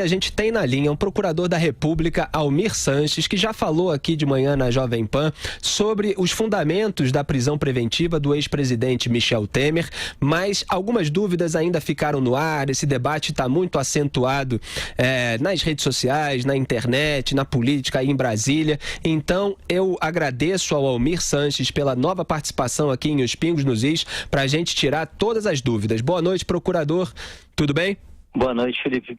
A gente tem na linha um procurador da República, Almir Sanches, que já falou aqui de manhã na Jovem Pan sobre os fundamentos da prisão preventiva do ex-presidente Michel Temer, mas algumas dúvidas ainda ficaram no ar. Esse debate está muito acentuado nas redes sociais, na internet, na política aí em Brasília. Então, eu agradeço ao Almir Sanches pela nova participação aqui em Os Pingos nos Is, para a gente tirar todas as dúvidas. Boa noite, procurador. Tudo bem? Boa noite, Felipe.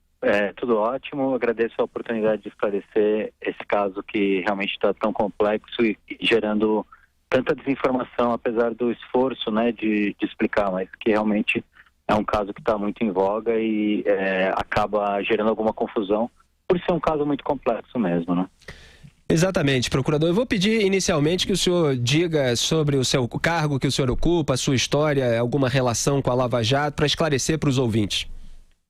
Tudo ótimo. Agradeço a oportunidade de esclarecer esse caso que realmente está tão complexo e gerando tanta desinformação, apesar do esforço, de explicar, mas que realmente é um caso que está muito em voga e acaba gerando alguma confusão por ser um caso muito complexo mesmo, né? Exatamente, procurador. Eu vou pedir inicialmente que o senhor diga sobre o seu cargo que o senhor ocupa, a sua história, alguma relação com a Lava Jato, para esclarecer para os ouvintes.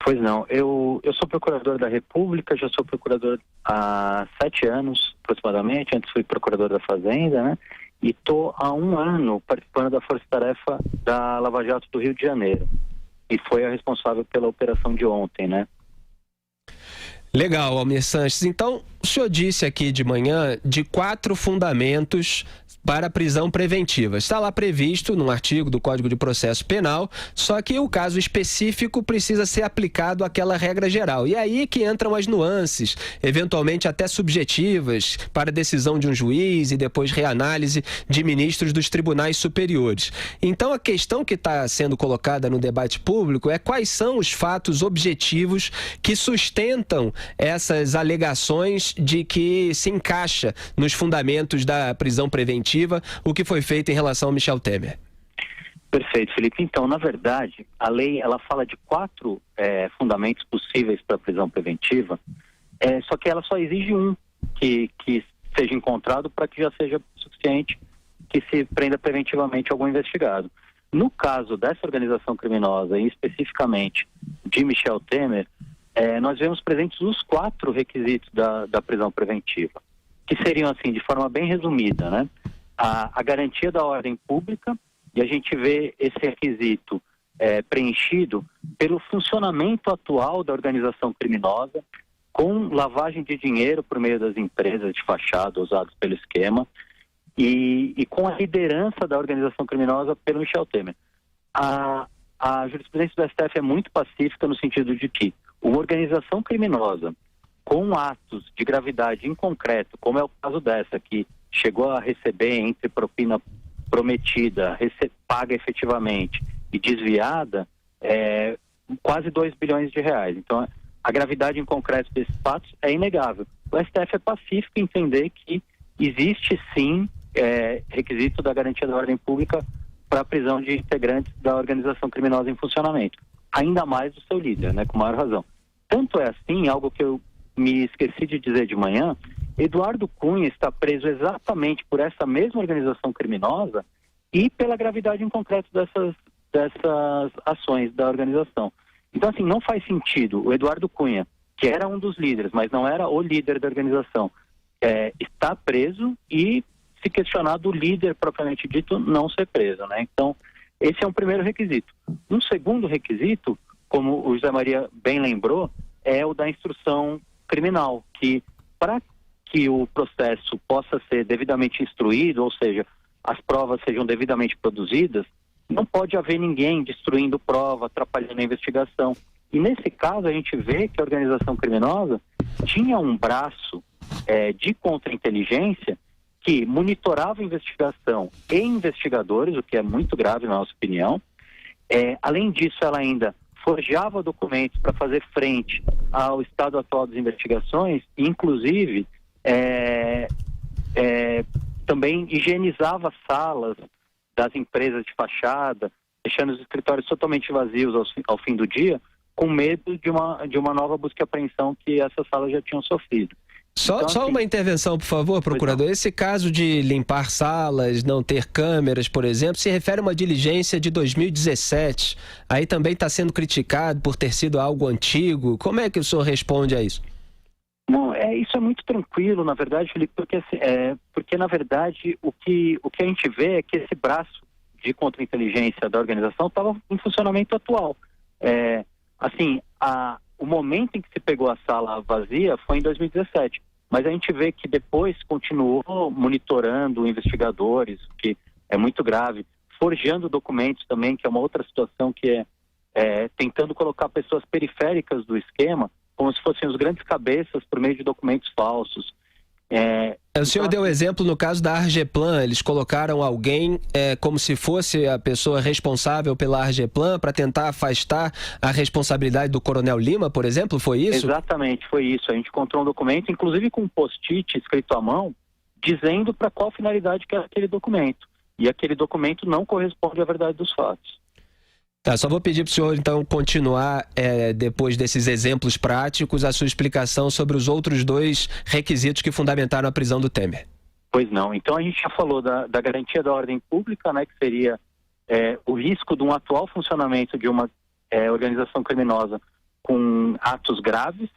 Pois não, eu sou procurador da República, já sou procurador há 7 anos aproximadamente, antes fui procurador da Fazenda, né? E estou há 1 ano participando da força-tarefa da Lava Jato do Rio de Janeiro. E foi a responsável pela operação de ontem, né? Legal, Almir Sanches. Então, o senhor disse aqui de manhã de 4 fundamentos para a prisão preventiva. Está lá previsto num artigo do Código de Processo Penal, só que o caso específico precisa ser aplicado àquela regra geral. E aí que entram as nuances, eventualmente até subjetivas, para decisão de um juiz e depois reanálise de ministros dos tribunais superiores. Então, a questão que está sendo colocada no debate público é quais são os fatos objetivos que sustentam essas alegações de que se encaixa nos fundamentos da prisão preventiva o que foi feito em relação ao Michel Temer. Perfeito, Felipe. Então, na verdade, a lei ela fala de 4 fundamentos possíveis para a prisão preventiva, só que ela só exige um que seja encontrado para que já seja suficiente que se prenda preventivamente algum investigado. No caso dessa organização criminosa, e especificamente de Michel Temer, nós vemos presentes os 4 requisitos da prisão preventiva, que seriam, assim, de forma bem resumida, né? A garantia da ordem pública, e a gente vê esse requisito preenchido pelo funcionamento atual da organização criminosa, com lavagem de dinheiro por meio das empresas de fachada usadas pelo esquema, e com a liderança da organização criminosa pelo Michel Temer. A jurisprudência do STF é muito pacífica no sentido de que uma organização criminosa com atos de gravidade em concreto, como é o caso dessa, que chegou a receber entre propina prometida, paga efetivamente e desviada, quase 2 bilhões de reais. Então, a gravidade em concreto desses fatos é inegável. O STF é pacífico em entender que existe, sim, requisito da garantia da ordem pública para a prisão de integrantes da organização criminosa em funcionamento. Ainda mais do seu líder, com maior razão. Tanto é assim, algo que eu me esqueci de dizer de manhã, Eduardo Cunha está preso exatamente por essa mesma organização criminosa e pela gravidade em concreto dessas ações da organização. Então, assim, não faz sentido o Eduardo Cunha, que era um dos líderes, mas não era o líder da organização, está preso e se questionar do líder propriamente dito não ser preso, né? Então, esse é um primeiro requisito. Um segundo requisito, como o José Maria bem lembrou, é o da instrução criminal, que para que o processo possa ser devidamente instruído, ou seja, as provas sejam devidamente produzidas, não pode haver ninguém destruindo prova, atrapalhando a investigação. E nesse caso a gente vê que a organização criminosa tinha um braço de contra-inteligência que monitorava a investigação e investigadores, o que é muito grave na nossa opinião. Além disso, ela ainda forjava documentos para fazer frente ao estado atual das investigações, e inclusive também higienizava salas das empresas de fachada, deixando os escritórios totalmente vazios ao fim do dia, com medo de uma nova busca e apreensão que essas salas já tinham sofrido. Só uma intervenção, por favor, procurador. Esse caso de limpar salas, não ter câmeras, por exemplo, se refere a uma diligência de 2017. Aí também está sendo criticado por ter sido algo antigo. Como é que o senhor responde a isso? Não, isso é muito tranquilo, na verdade, Felipe, porque na verdade, o que a gente vê é que esse braço de contra-inteligência da organização estava em funcionamento atual. o momento em que se pegou a sala vazia foi em 2017. Mas a gente vê que depois continuou monitorando investigadores, que é muito grave, forjando documentos também, que é uma outra situação que tentando colocar pessoas periféricas do esquema, como se fossem os grandes cabeças por meio de documentos falsos. O senhor deu exemplo no caso da Argeplan, eles colocaram alguém como se fosse a pessoa responsável pela Argeplan para tentar afastar a responsabilidade do Coronel Lima, por exemplo, foi isso? Exatamente, foi isso. A gente encontrou um documento, inclusive com um post-it escrito à mão, dizendo para qual finalidade que era aquele documento. E aquele documento não corresponde à verdade dos fatos. Tá, só vou pedir para o senhor, então, continuar, depois desses exemplos práticos, a sua explicação sobre os outros 2 requisitos que fundamentaram a prisão do Temer. Pois não. Então, a gente já falou da garantia da ordem pública, né, que seria o risco de um atual funcionamento de uma organização criminosa com atos graves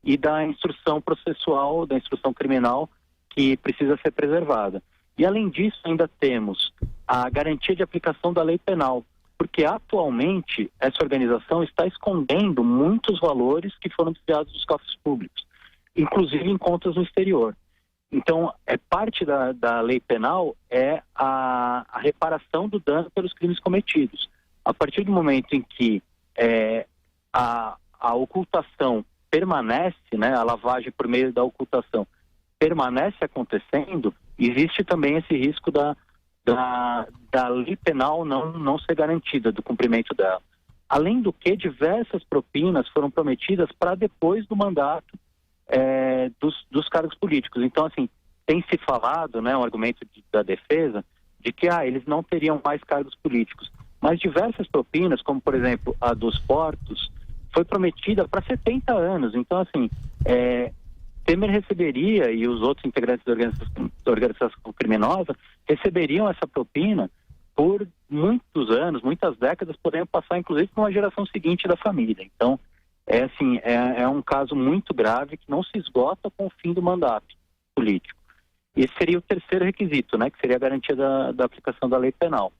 e da instrução processual, da instrução criminal que precisa ser preservada. E, além disso, ainda temos a garantia de aplicação da lei penal, porque atualmente essa organização está escondendo muitos valores que foram desviados dos cofres públicos, inclusive em contas no exterior. Então, parte da lei penal é a reparação do dano pelos crimes cometidos. A partir do momento em que a ocultação permanece, né, a lavagem por meio da ocultação permanece acontecendo, existe também esse risco da lei penal não ser garantida, do cumprimento dela. Além do que, diversas propinas foram prometidas para depois do mandato dos cargos políticos. Então, assim, tem se falado, né, um argumento da defesa, de que eles não teriam mais cargos políticos. Mas diversas propinas, como por exemplo a dos portos, foi prometida para 70 anos. Então, assim, Temer receberia, e os outros integrantes da organização criminosa receberiam essa propina por muitos anos, muitas décadas, podendo passar inclusive para uma geração seguinte da família. Então, é um caso muito grave que não se esgota com o fim do mandato político. Esse seria o terceiro requisito, né, que seria a garantia da aplicação da lei penal.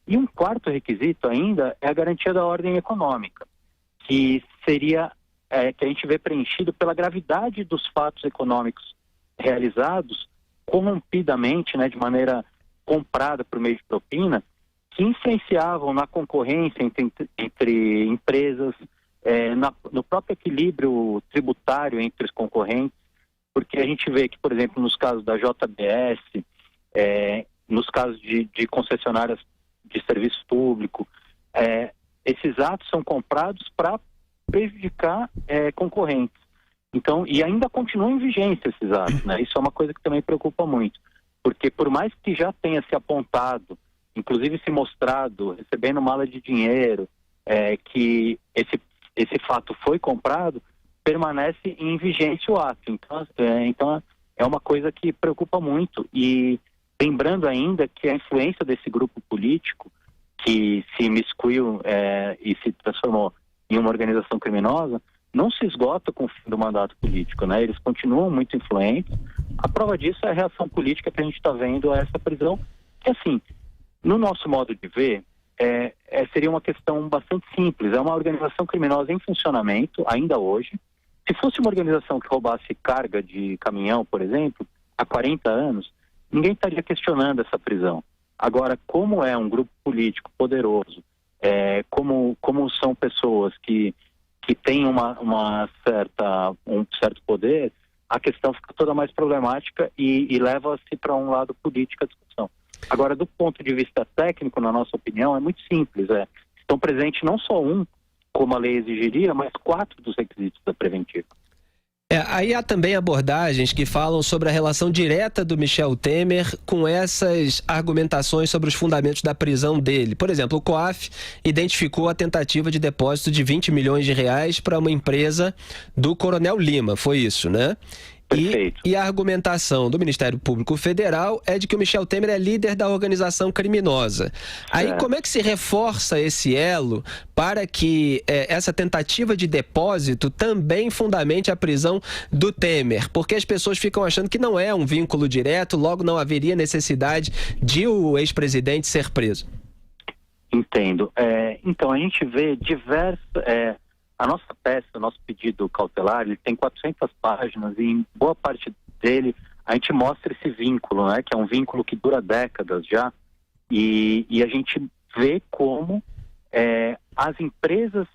E um quarto requisito ainda é a garantia da ordem econômica, que seria que a gente vê preenchido pela gravidade dos fatos econômicos realizados corrompidamente, né, de maneira comprada por meio de propina, que influenciavam na concorrência entre empresas, no próprio equilíbrio tributário entre os concorrentes, porque a gente vê que, por exemplo, nos casos da JBS, nos casos de concessionárias de serviço público, esses atos são comprados para prejudicar concorrentes. Então, e ainda continuam em vigência esses atos, né? Isso é uma coisa que também preocupa muito, porque por mais que já tenha se apontado, inclusive se mostrado, recebendo mala de dinheiro, que esse fato foi comprado, permanece em vigência o ato. Então é uma coisa que preocupa muito. E lembrando ainda que a influência desse grupo político, que se imiscuiu e se transformou em uma organização criminosa, não se esgota com o fim do mandato político, né? Eles continuam muito influentes. A prova disso é a reação política que a gente está vendo a essa prisão, que, assim, no nosso modo de ver, seria uma questão bastante simples. É uma organização criminosa em funcionamento, ainda hoje. Se fosse uma organização que roubasse carga de caminhão, por exemplo, há 40 anos, ninguém estaria questionando essa prisão. Agora, como é um grupo político poderoso, como são pessoas que têm um certo poder, a questão fica toda mais problemática e leva-se para um lado político a discussão. Agora, do ponto de vista técnico, na nossa opinião, é muito simples. Estão presentes não só como a lei exigiria, mas 4 dos requisitos da preventiva. Aí há também abordagens que falam sobre a relação direta do Michel Temer com essas argumentações sobre os fundamentos da prisão dele. Por exemplo, o COAF identificou a tentativa de depósito de 20 milhões de reais para uma empresa do Coronel Lima, foi isso, né? E a argumentação do Ministério Público Federal é de que o Michel Temer é líder da organização criminosa. Aí como é que se reforça esse elo para que essa tentativa de depósito também fundamente a prisão do Temer? Porque as pessoas ficam achando que não é um vínculo direto, logo não haveria necessidade de o ex-presidente ser preso. Entendo. Então, a gente vê diversas... a nossa peça, o nosso pedido cautelar, ele tem 400 páginas e em boa parte dele a gente mostra esse vínculo, né, que é um vínculo que dura décadas já, e a gente vê como as empresas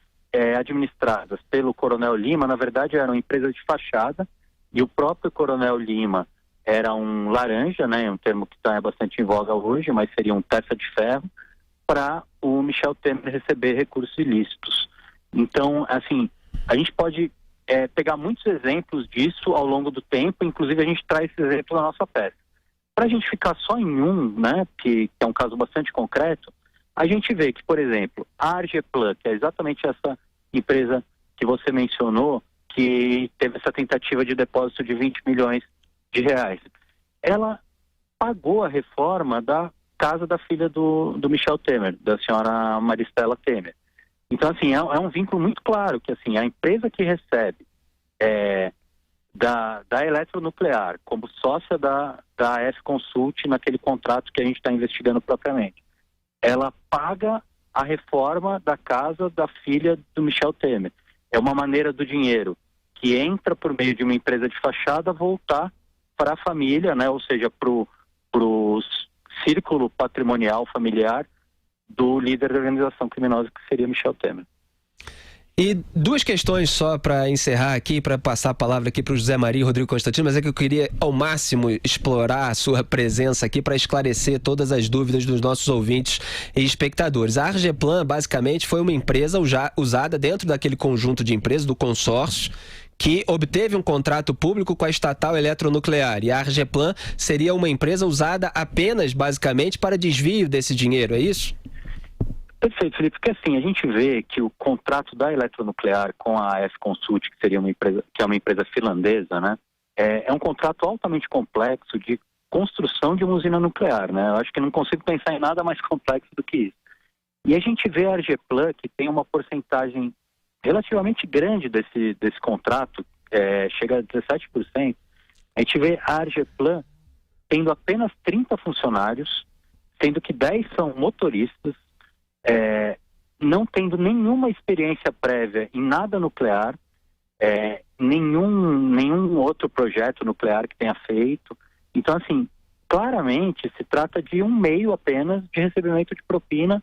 administradas pelo Coronel Lima, na verdade, eram empresas de fachada, e o próprio Coronel Lima era um laranja, né, um termo que está bastante em voga hoje, mas seria um testa de ferro, para o Michel Temer receber recursos ilícitos. Então, assim, a gente pode pegar muitos exemplos disso ao longo do tempo, inclusive a gente traz esse exemplo na nossa peça. Para a gente ficar só em um, né, que é um caso bastante concreto, a gente vê que, por exemplo, a Argeplan, que é exatamente essa empresa que você mencionou, que teve essa tentativa de depósito de 20 milhões de reais, ela pagou a reforma da casa da filha do Michel Temer, da senhora Maristela Temer. Então, assim, é um vínculo muito claro que, assim, a empresa que recebe da Eletronuclear como sócia da AF Consult naquele contrato que a gente está investigando propriamente, ela paga a reforma da casa da filha do Michel Temer. É uma maneira do dinheiro que entra por meio de uma empresa de fachada voltar para a família, né? Ou seja, para o círculo patrimonial familiar do líder da organização criminosa, que seria Michel Temer. E duas questões só para encerrar aqui, para passar a palavra aqui para o José Maria e Rodrigo Constantino, mas é que eu queria ao máximo explorar a sua presença aqui para esclarecer todas as dúvidas dos nossos ouvintes e espectadores. A Argeplan, basicamente, foi uma empresa usada dentro daquele conjunto de empresas, do consórcio, que obteve um contrato público com a estatal Eletronuclear. E a Argeplan seria uma empresa usada apenas, basicamente, para desvio desse dinheiro, é isso? Perfeito, Felipe, porque assim, a gente vê que o contrato da Eletronuclear com a AF Consult, que seria uma empresa, que é uma empresa finlandesa, né, é um contrato altamente complexo de construção de uma usina nuclear, né? Eu acho que não consigo pensar em nada mais complexo do que isso. E a gente vê a Argeplan, que tem uma porcentagem relativamente grande desse contrato, chega a 17%, a gente vê a Argeplan tendo apenas 30 funcionários, sendo que 10 são motoristas, não tendo nenhuma experiência prévia em nada nuclear, nenhum outro projeto nuclear que tenha feito. Então, assim, claramente se trata de um meio apenas de recebimento de propina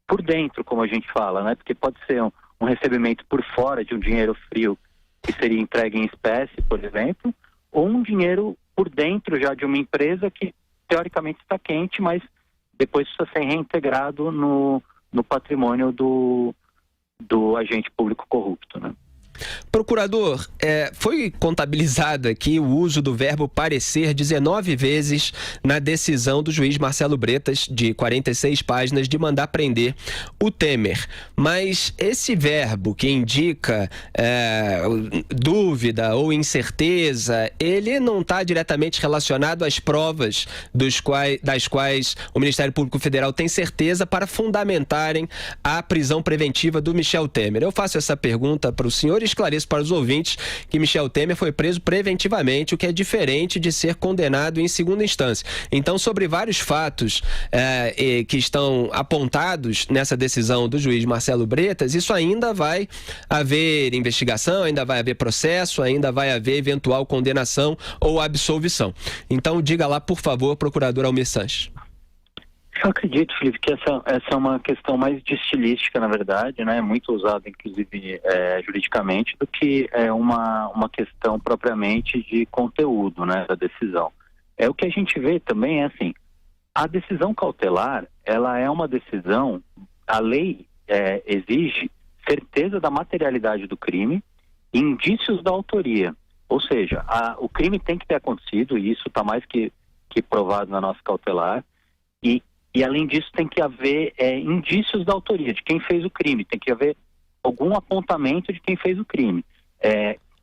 por dentro, como a gente fala, né? Porque pode ser um recebimento por fora de um dinheiro frio que seria entregue em espécie, por exemplo, ou um dinheiro por dentro já de uma empresa que teoricamente está quente, mas depois precisa ser reintegrado no patrimônio do agente público corrupto, né? Procurador, foi contabilizado aqui o uso do verbo parecer 19 vezes na decisão do juiz Marcelo Bretas, de 46 páginas, de mandar prender o Temer. Mas esse verbo que indica dúvida ou incerteza, ele não está diretamente relacionado às provas das quais o Ministério Público Federal tem certeza para fundamentarem a prisão preventiva do Michel Temer. Eu faço essa pergunta para o senhor e esclareço para os ouvintes que Michel Temer foi preso preventivamente, o que é diferente de ser condenado em segunda instância. Então, sobre vários fatos que estão apontados nessa decisão do juiz Marcelo Bretas, isso ainda vai haver investigação, ainda vai haver processo, ainda vai haver eventual condenação ou absolvição. Então, diga lá, por favor, procurador Almir Sanches. Eu acredito, Felipe, que essa é uma questão mais de estilística, na verdade, né? Muito usada, inclusive, juridicamente, do que uma questão propriamente de conteúdo, né, da decisão. O que a gente vê também é assim, a decisão cautelar, ela é uma decisão, a lei exige certeza da materialidade do crime e indícios da autoria. Ou seja, o crime tem que ter acontecido, e isso está mais que provado na nossa cautelar, e além disso tem que haver indícios da autoria, de quem fez o crime, tem que haver algum apontamento de quem fez o crime.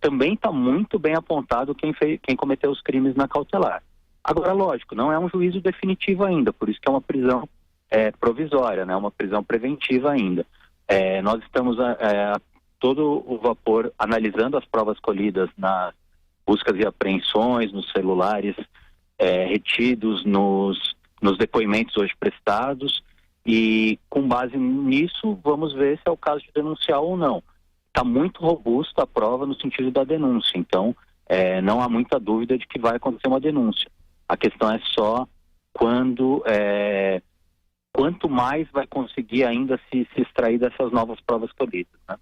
Também está muito bem apontado quem cometeu os crimes na cautelar. Agora, lógico, não é um juízo definitivo ainda, por isso que é uma prisão provisória, né? Uma prisão preventiva ainda. Nós estamos a todo o vapor analisando as provas colhidas nas buscas e apreensões, nos celulares retidos, nos depoimentos hoje prestados, e com base nisso vamos ver se é o caso de denunciar ou não. está muito robusta a prova no sentido da denúncia. Então, não há muita dúvida de que vai acontecer uma denúncia. A questão é só quanto mais vai conseguir ainda se extrair dessas novas provas colhidas, né?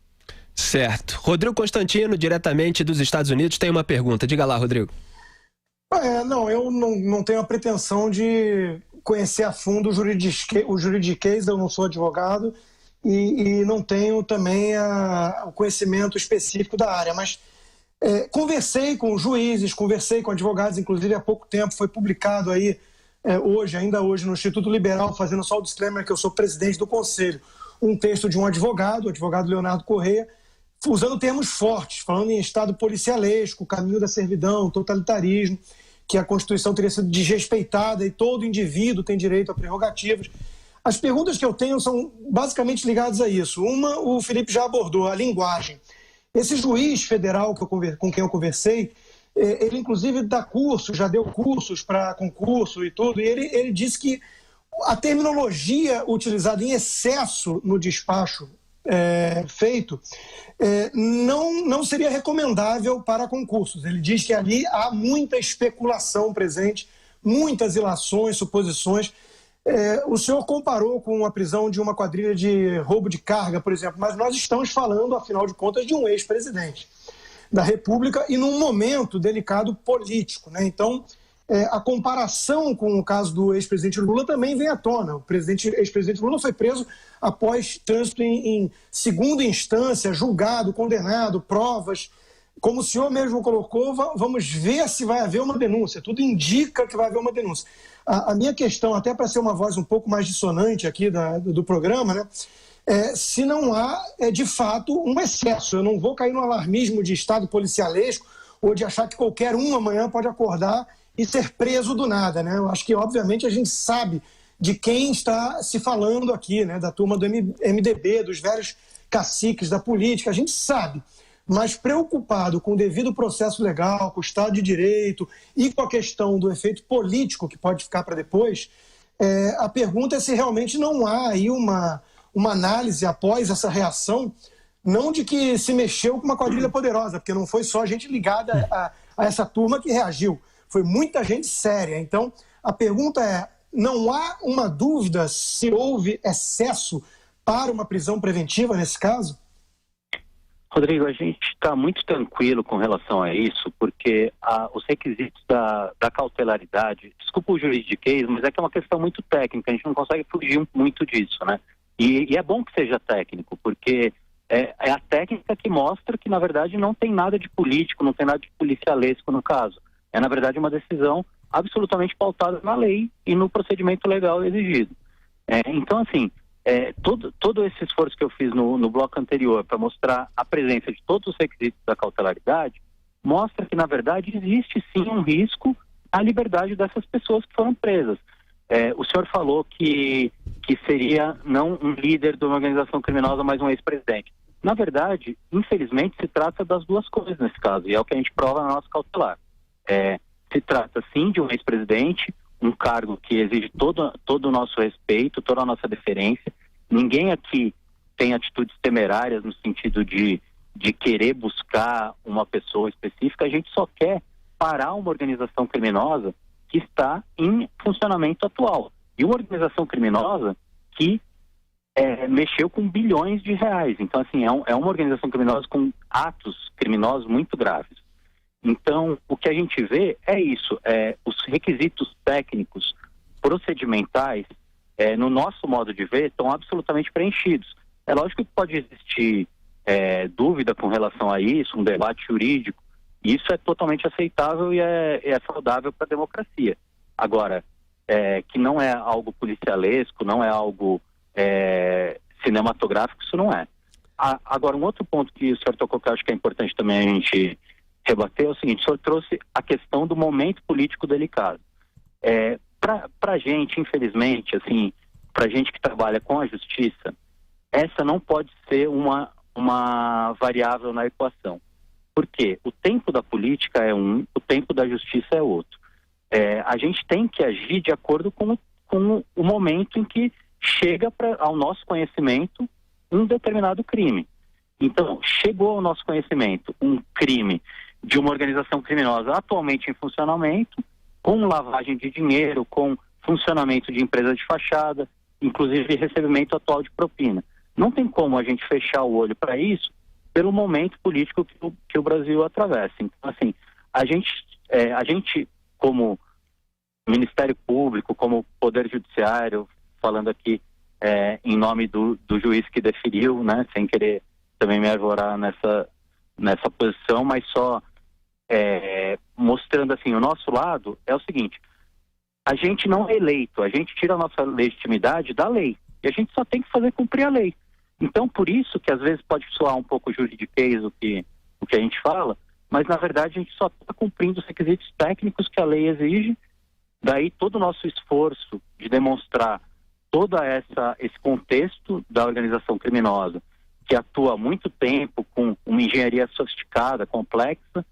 Certo. Rodrigo Constantino, diretamente dos Estados Unidos, tem uma pergunta. Diga lá, Rodrigo. Eu não tenho a pretensão de conhecer a fundo o juridiquês, eu não sou advogado e não tenho também o conhecimento específico da área, mas conversei com juízes, conversei com advogados, inclusive há pouco tempo foi publicado aí, ainda hoje, no Instituto Liberal, fazendo só o disclaimer que eu sou presidente do conselho, um texto de um advogado, o advogado Leonardo Correia, usando termos fortes, falando em Estado policialesco, caminho da servidão, totalitarismo, que a Constituição teria sido desrespeitada e todo indivíduo tem direito a prerrogativas. As perguntas que eu tenho são basicamente ligadas a isso. Uma, o Felipe já abordou, a linguagem. Esse juiz federal com quem eu conversei, ele inclusive dá curso, já deu cursos para concurso e tudo, e ele disse que a terminologia utilizada em excesso no despacho feito não seria recomendável para concursos. Ele diz que ali há muita especulação presente, muitas ilações, suposições. O senhor comparou com a prisão de uma quadrilha de roubo de carga, por exemplo, mas nós estamos falando, afinal de contas, de um ex-presidente da República e num momento delicado político, né? Então, a comparação com o caso do ex-presidente Lula também vem à tona. O ex-presidente Lula foi preso após trânsito em segunda instância, julgado, condenado, provas. Como o senhor mesmo colocou, vamos ver se vai haver uma denúncia. Tudo indica que vai haver uma denúncia. A minha questão, até para ser uma voz um pouco mais dissonante aqui do programa, né, se não há, de fato, um excesso. Eu não vou cair no alarmismo de Estado policialesco ou de achar que qualquer um amanhã pode acordar e ser preso do nada, né? Eu acho que, obviamente, a gente sabe de quem está se falando aqui, né? Da turma do MDB, dos velhos caciques da política, a gente sabe. Mas preocupado com o devido processo legal, com o Estado de Direito e com a questão do efeito político que pode ficar para depois, a pergunta é se realmente não há aí uma análise após essa reação, não de que se mexeu com uma quadrilha poderosa, porque não foi só gente ligada a essa turma que reagiu. Foi muita gente séria. Então, a pergunta é, não há uma dúvida se houve excesso para uma prisão preventiva nesse caso? Rodrigo, a gente está muito tranquilo com relação a isso, porque os requisitos da cautelaridade, desculpa o juridiquês, mas é que é uma questão muito técnica, a gente não consegue fugir muito disso, né? E é bom que seja técnico, porque é a técnica que mostra que, na verdade, não tem nada de político, não tem nada de policialesco no caso. É, na verdade, uma decisão absolutamente pautada na lei e no procedimento legal exigido. Então, assim, todo esse esforço que eu fiz no bloco anterior para mostrar a presença de todos os requisitos da cautelaridade mostra que, na verdade, existe sim um risco à liberdade dessas pessoas que foram presas. O senhor falou que seria não um líder de uma organização criminosa, mas um ex-presidente. Na verdade, infelizmente, se trata das duas coisas nesse caso, e é o que a gente prova na nossa cautelar. Se trata, sim, de um ex-presidente, um cargo que exige todo o nosso respeito, toda a nossa deferência. Ninguém aqui tem atitudes temerárias no sentido de querer buscar uma pessoa específica. A gente só quer parar uma organização criminosa que está em funcionamento atual. E uma organização criminosa que mexeu com bilhões de reais. Então, assim, é uma organização criminosa com atos criminosos muito graves. Então, o que a gente vê é isso, os requisitos técnicos, procedimentais, no nosso modo de ver, estão absolutamente preenchidos. É lógico que pode existir dúvida com relação a isso, um debate jurídico, isso é totalmente aceitável e é saudável para a democracia. Agora, que não é algo policialesco, não é algo cinematográfico, isso não é. Agora, um outro ponto que o senhor tocou que eu acho que é importante também a gente rebater é o seguinte: o senhor trouxe a questão do momento político delicado. Para a gente, infelizmente, assim, para a gente que trabalha com a justiça, essa não pode ser uma variável na equação. Por quê? O tempo da política é um, o tempo da justiça é outro. A gente tem que agir de acordo com o momento em que chega ao nosso conhecimento um determinado crime. Então, chegou ao nosso conhecimento um crime de uma organização criminosa atualmente em funcionamento, com lavagem de dinheiro, com funcionamento de empresa de fachada, inclusive recebimento atual de propina. Não tem como a gente fechar o olho para isso pelo momento político que o Brasil atravessa. Então, assim, a gente como Ministério Público, como Poder Judiciário, falando aqui em nome do juiz que deferiu, né, sem querer também me arvorar nessa posição, mas só mostrando assim, o nosso lado é o seguinte: a gente não é eleito, a gente tira a nossa legitimidade da lei, e a gente só tem que fazer cumprir a lei. Então, por isso que às vezes pode soar um pouco juridiquês o que a gente fala, mas na verdade a gente só está cumprindo os requisitos técnicos que a lei exige. Daí todo o nosso esforço de demonstrar todo esse contexto da organização criminosa, que atua há muito tempo com uma engenharia sofisticada, complexa,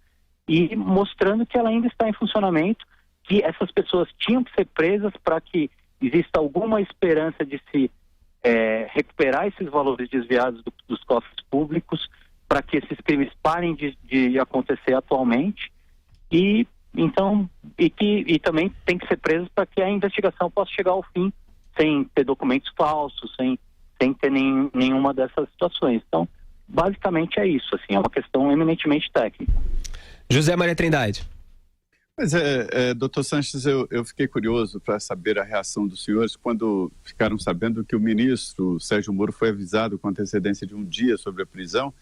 e mostrando que ela ainda está em funcionamento, que essas pessoas tinham que ser presas para que exista alguma esperança de se recuperar esses valores desviados dos cofres públicos, para que esses crimes parem de acontecer atualmente, e também tem que ser presos para que a investigação possa chegar ao fim sem ter documentos falsos, sem ter nenhuma dessas situações. Então, basicamente é isso, assim, é uma questão eminentemente técnica. José Maria Trindade. Pois doutor Sanches, eu fiquei curioso para saber a reação dos senhores quando ficaram sabendo que o ministro Sérgio Moro foi avisado com antecedência de um dia sobre a prisão.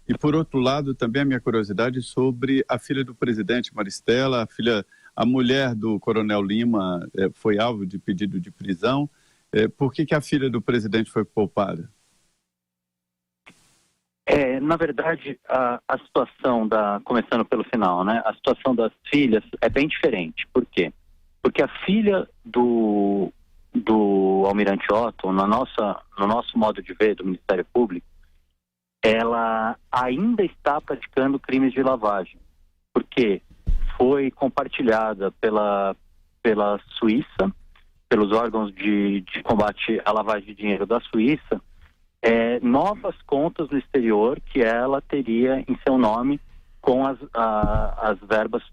E, por outro lado, também a minha curiosidade sobre a filha do presidente, Maristela, a mulher do Coronel Lima foi alvo de pedido de prisão. Por que a filha do presidente foi poupada? Na verdade, a situação começando pelo final, né? A situação das filhas é bem diferente. Por quê? Porque a filha do Almirante Otto, no nosso modo de ver do Ministério Público, ela ainda está praticando crimes de lavagem, porque foi compartilhada pela Suíça, pelos órgãos de combate à lavagem de dinheiro da Suíça, novas contas no exterior que ela teria em seu nome com as verbas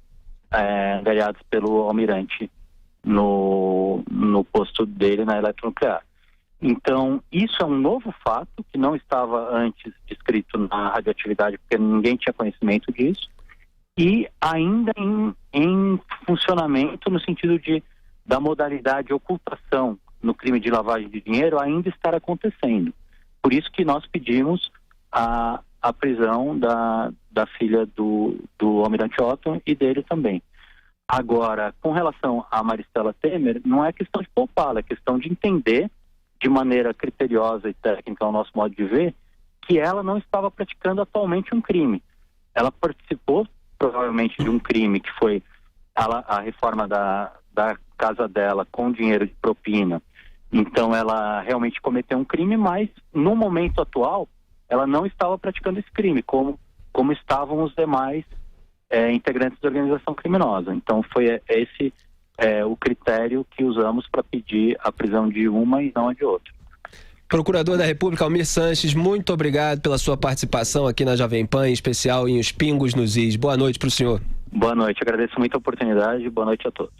angariadas pelo Almirante no posto dele na Eletronuclear. Então, isso é um novo fato que não estava antes descrito na radioatividade, porque ninguém tinha conhecimento disso, e ainda em funcionamento no sentido da modalidade de ocultação no crime de lavagem de dinheiro ainda estar acontecendo. Por isso que nós pedimos a prisão da filha do Almirante Otto e dele também. Agora, com relação a Maristela Temer, não é questão de poupá-la, é questão de entender de maneira criteriosa e técnica, ao nosso modo de ver, que ela não estava praticando atualmente um crime. Ela participou, provavelmente, de um crime que foi a reforma da casa dela com dinheiro de propina. Então, ela realmente cometeu um crime, mas, no momento atual, ela não estava praticando esse crime, como estavam os demais integrantes da organização criminosa. Então, foi esse o critério que usamos para pedir a prisão de uma e não a de outra. Procurador da República, Almir Sanches, muito obrigado pela sua participação aqui na Jovem Pan, em especial em Os Pingos nos Is. Boa noite para o senhor. Boa noite, agradeço muito a oportunidade e boa noite a todos.